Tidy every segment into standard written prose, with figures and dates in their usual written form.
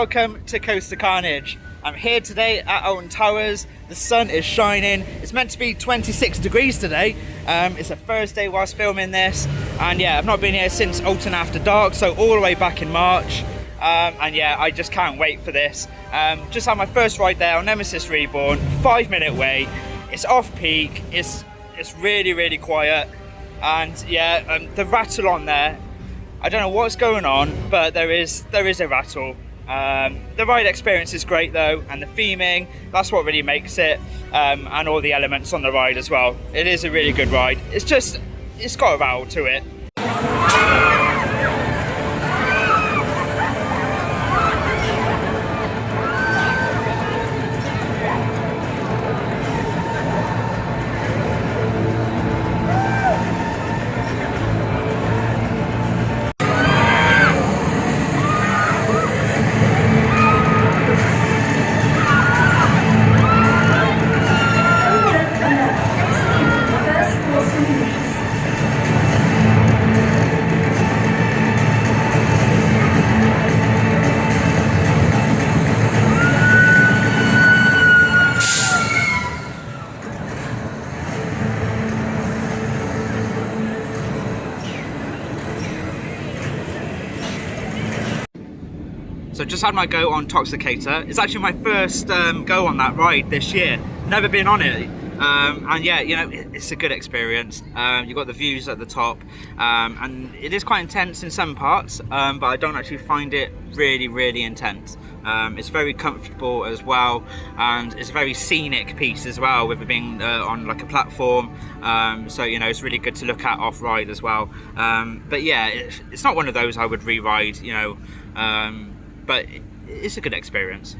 welcome to Coast to Carnage. I'm here today at Alton Towers. The sun is shining. It's meant to be 26 degrees today. It's a Thursday whilst filming this, and yeah, I've not been here since Alton After Dark, so all the way back in March. And yeah, I just can't wait for this. Just had my first ride there on Nemesis Reborn, 5-minute wait. It's off peak. It's really quiet, and yeah, the rattle on there. I don't know what's going on, but there is a rattle. The ride experience is great though, and the theming, that's what really makes it, and all the elements on the ride as well. It is a really good ride. It's got a rattle to it. So just had my go on Toxicator. It's actually my first go on that ride this year. Never been on it. And yeah, you know, it's a good experience. You've got the views at the top, and it is quite intense in some parts, but I don't actually find it really intense. It's very comfortable as well, and it's a very scenic piece as well, with it being on like a platform. So you know, it's really good to look at off ride as well. But yeah, it's not one of those I would re-ride, you know. But it's a good experience.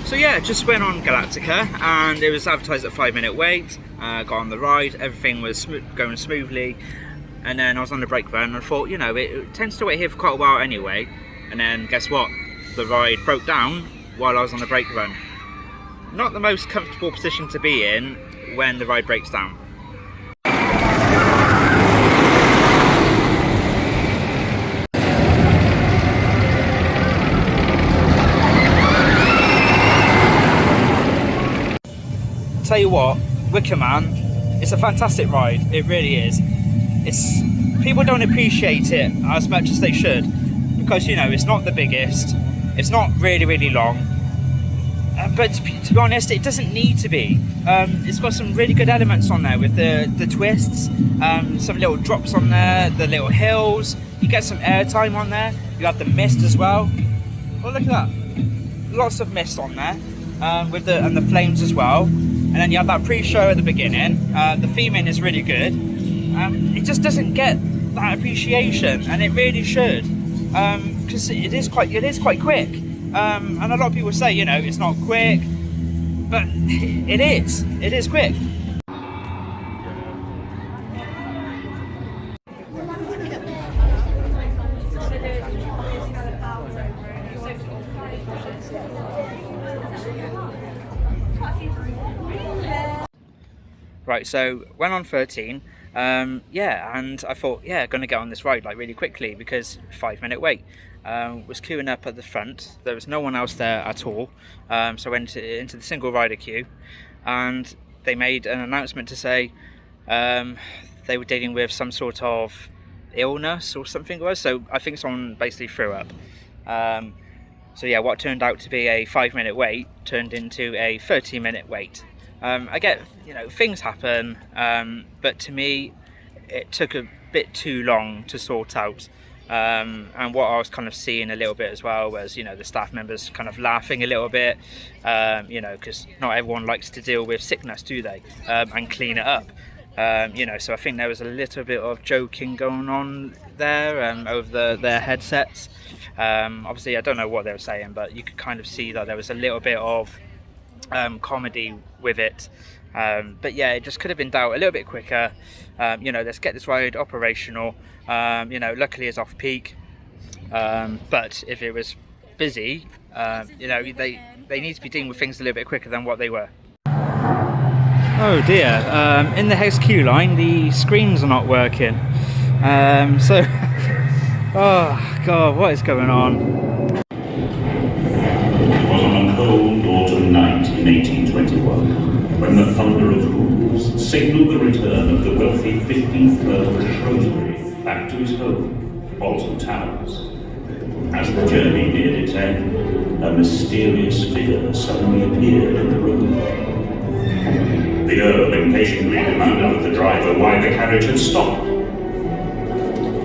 So yeah, just went on Galactica, and it was advertised at 5-minute wait. Got on the ride, everything was going smoothly, and then I was on the brake run, and I thought, you know, it tends to wait here for quite a while anyway. And then guess what? The ride broke down while I was on the brake run. Not the most comfortable position to be in when the ride breaks down. Tell you what, Wicker Man, it's a fantastic ride. It really is. People don't appreciate it as much as they should, because you know, it's not the biggest, it's not really long, but to be honest, it doesn't need to be. It's got some really good elements on there with the twists, some little drops on there, the little hills. You get some airtime on there. You have the mist as well. Well, look at that, lots of mist on there, with the flames as well. And then you have that pre-show at the beginning. The theming is really good. It just doesn't get that appreciation, and it really should, because it is quite quick. And a lot of people say, you know, it's not quick, but it is quick. Right, so went on 13, yeah, and I thought, yeah, gonna get on this ride like really quickly, because 5-minute wait. Was queuing up at the front. There was no one else there at all, so I went into the single rider queue, and they made an announcement to say they were dealing with some sort of illness or something it was. So I think someone basically threw up. So yeah, what turned out to be a 5-minute wait turned into a 30-minute wait. I get, you know, things happen, but to me it took a bit too long to sort out. And what I was kind of seeing a little bit as well was, you know, the staff members kind of laughing a little bit, you know, because not everyone likes to deal with sickness, do they, and clean it up. You know, so I think there was a little bit of joking going on there over their headsets. Obviously, I don't know what they were saying, but you could kind of see that there was a little bit of comedy with it. But yeah, it just could have been dealt a little bit quicker. You know, let's get this ride operational. You know, luckily it's off peak. But if it was busy, you know, they need to be dealing with things a little bit quicker than what they were. Oh dear, in the HQ line the screens are not working, so oh god, what is going on? It was on a cold autumn night in 1821 when the thunder of hooves signalled the return of the wealthy 15th Earl of Shrewsbury back to his home, Alton Towers. As the journey neared its end, a mysterious figure suddenly appeared in the room. The Earl impatiently demanded of the driver why the carriage had stopped.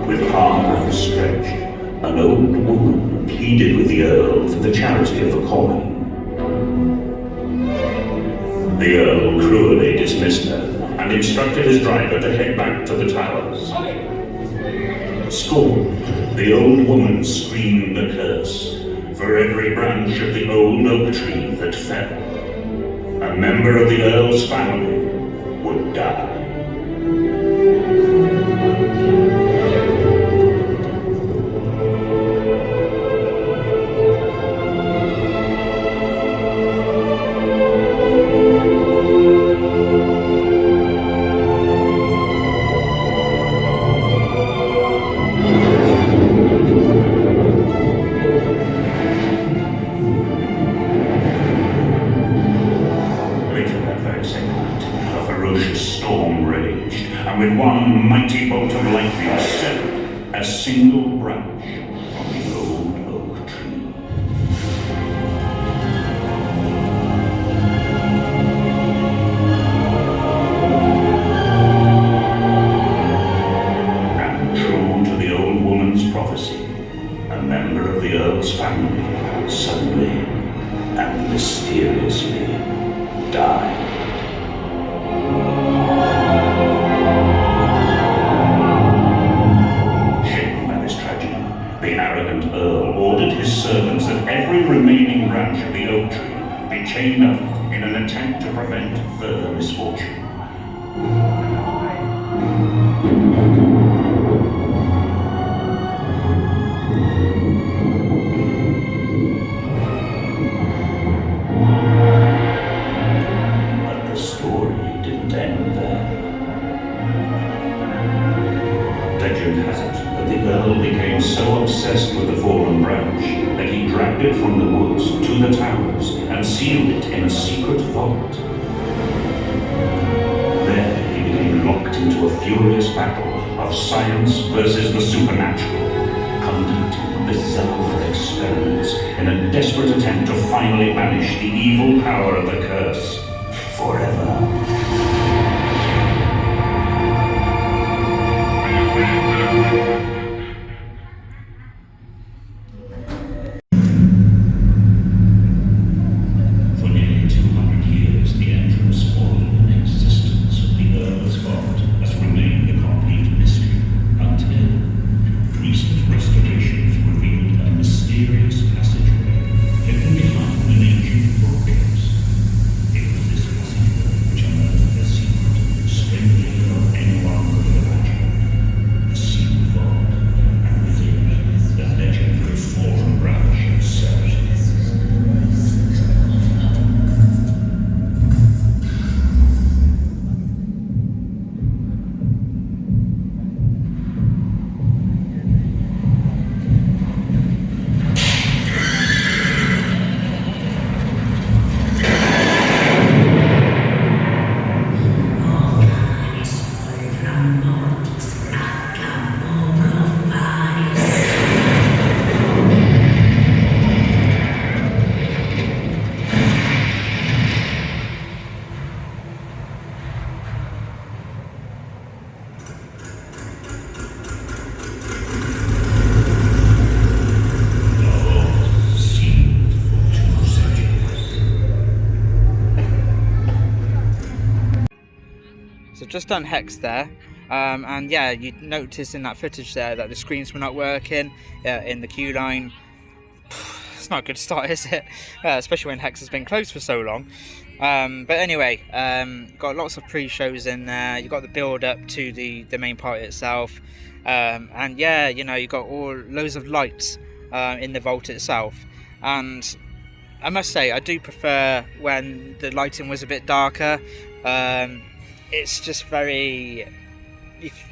With arm outstretched, an old woman pleaded with the Earl for the charity of a coin. The Earl cruelly dismissed her and instructed his driver to head back to the Towers. Scorned, the old woman screamed a curse for every branch of the old oak tree that fell. A member of the Earl's family would die. With one mighty bolt of lightning severed a single branch from the old oak tree. And true to the old woman's prophecy, a member of the Earl's family suddenly and mysteriously died. Servants that every remaining branch of the oak tree be chained up in an attempt to prevent further misfortune. But the story didn't end there. Legend has it that the Earl became so obsessed with the fallen branch that he dragged it from the woods to the Towers and sealed it in a secret vault. There he became locked into a furious battle of science versus the supernatural, conducting bizarre experiments in a desperate attempt to finally banish the evil power of the curse forever. So just done Hex there. And yeah, you noticed in that footage there that the screens were not working in the queue line. It's not a good start, is it? Especially when Hex has been closed for so long. But anyway, got lots of pre-shows in there. You got the build up to the main party itself, and yeah, you know, you got loads of lights in the vault itself. And I must say, I do prefer when the lighting was a bit darker. It's just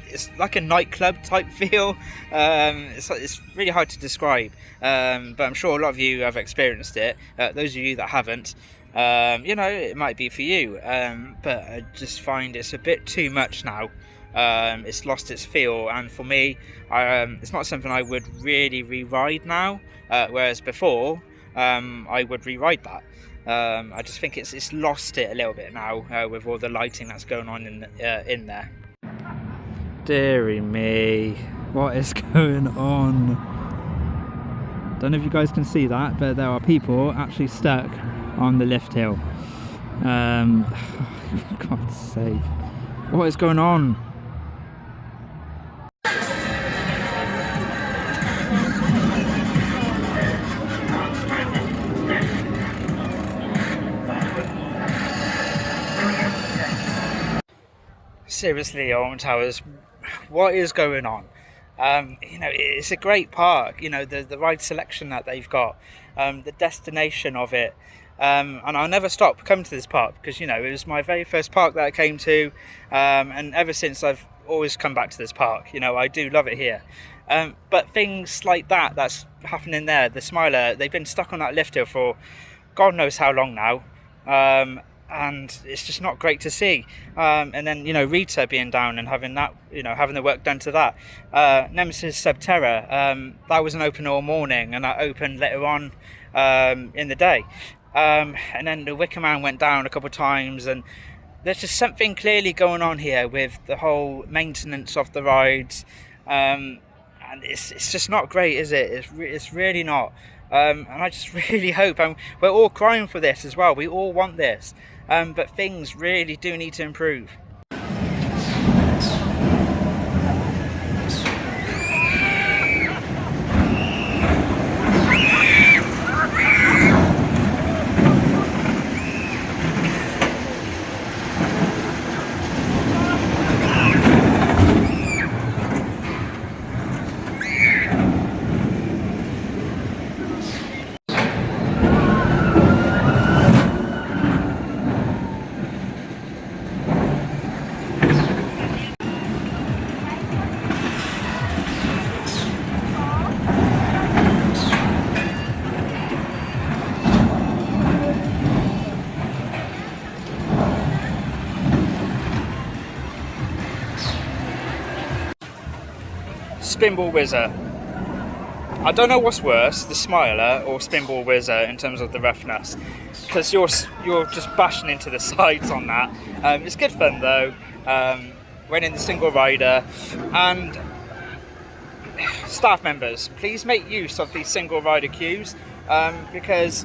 it's like a nightclub type feel. It's really hard to describe, but I'm sure a lot of you have experienced it. Those of you that haven't, you know, it might be for you, but I just find it's a bit too much now. It's lost its feel, and for me, it's not something I would really re-ride now, whereas before I would re-ride that. I just think it's lost it a little bit now with all the lighting that's going on in there. Deary me, what is going on? Don't know if you guys can see that, but there are people actually stuck on the lift hill. For God's sake, what is going on? Seriously, Alton Towers, what is going on? You know, it's a great park. You know, the ride selection that they've got, the destination of it, and I'll never stop coming to this park because, you know, it was my very first park that I came to, and ever since I've always come back to this park. You know, I do love it here. But things like that's happening there. The Smiler, they've been stuck on that lift hill for God knows how long now. And it's just not great to see. And then, you know, Rita being down and having that, you know, having the work done to that. Nemesis Subterra, that was an open all morning, and that opened later on in the day. And then the Wicker Man went down a couple of times, and there's just something clearly going on here with the whole maintenance of the rides. And it's just not great, is it? It's really not. And I just really hope, and we're all crying for this as well, we all want this, but things really do need to improve. Spinball Whizzer. I don't know what's worse, the Smiler or Spinball Whizzer in terms of the roughness, because you're just bashing into the sides on that. It's good fun though. Went in the single rider, and staff members, please make use of these single rider queues, because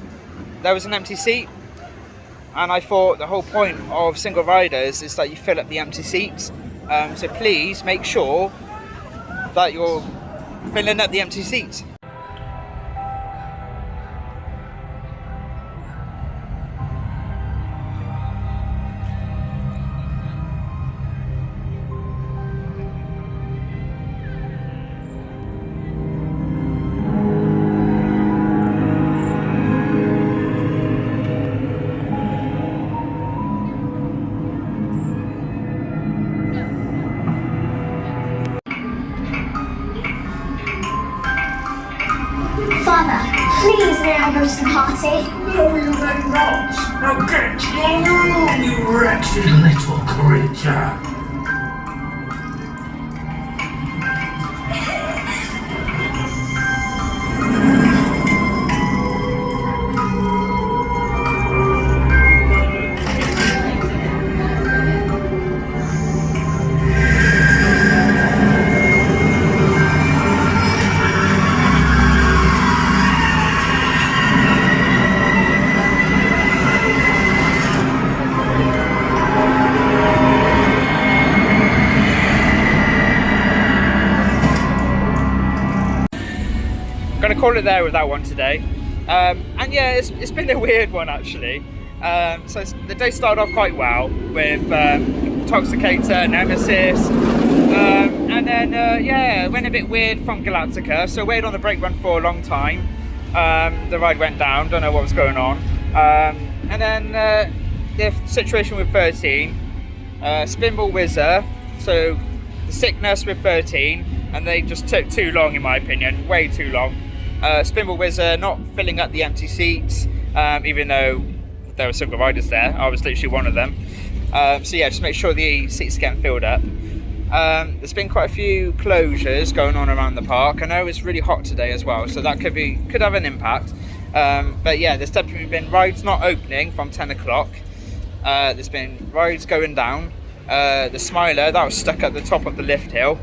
there was an empty seat, and I thought the whole point of single riders is that you fill up the empty seats. So please make sure that you're filling up the empty seats. Father, please may I host the party? No, you may not. Now get to your room, you wretched little creature. call it there with that one today. And yeah, it's been a weird one actually. So the day started off quite well with Toxicator, Nemesis, and then yeah, it went a bit weird from Galactica. So waited on the brake run for a long time. The ride went down, don't know what was going on. And then the situation with 13, Spinball Whizzer, so the sickness with 13, and they just took too long in my opinion, way too long. Spinball Whizzer not filling up the empty seats, even though there were single riders there. I was literally one of them. So yeah, just make sure the seats are getting filled up. There's been quite a few closures going on around the park. I know it's really hot today as well, so that could have an impact. But yeah, there's definitely been rides not opening from 10 o'clock. There's been rides going down. The Smiler, that was stuck at the top of the lift hill.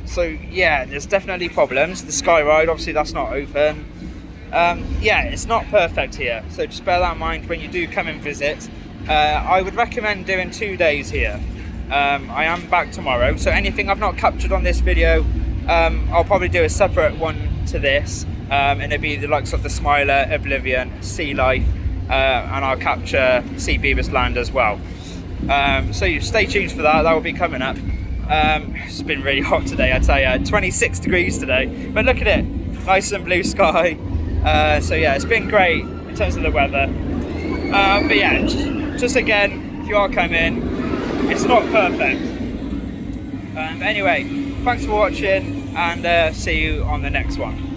So yeah, there's definitely problems. The Sky Ride, obviously that's not open. Yeah, it's not perfect here, so just bear that in mind when you do come and visit. I would recommend doing 2 days here. I am back tomorrow, so anything I've not captured on this video, I'll probably do a separate one to this, and it'll be the likes of the Smiler, Oblivion, Sea Life, and I'll capture Sea Beaver's Land as well. So you stay tuned for that, that will be coming up. It's been really hot today, I tell you, 26 degrees today, but look at it, nice and blue sky. So yeah, it's been great in terms of the weather. But yeah, just again, if you are coming, it's not perfect. Anyway, thanks for watching, and see you on the next one.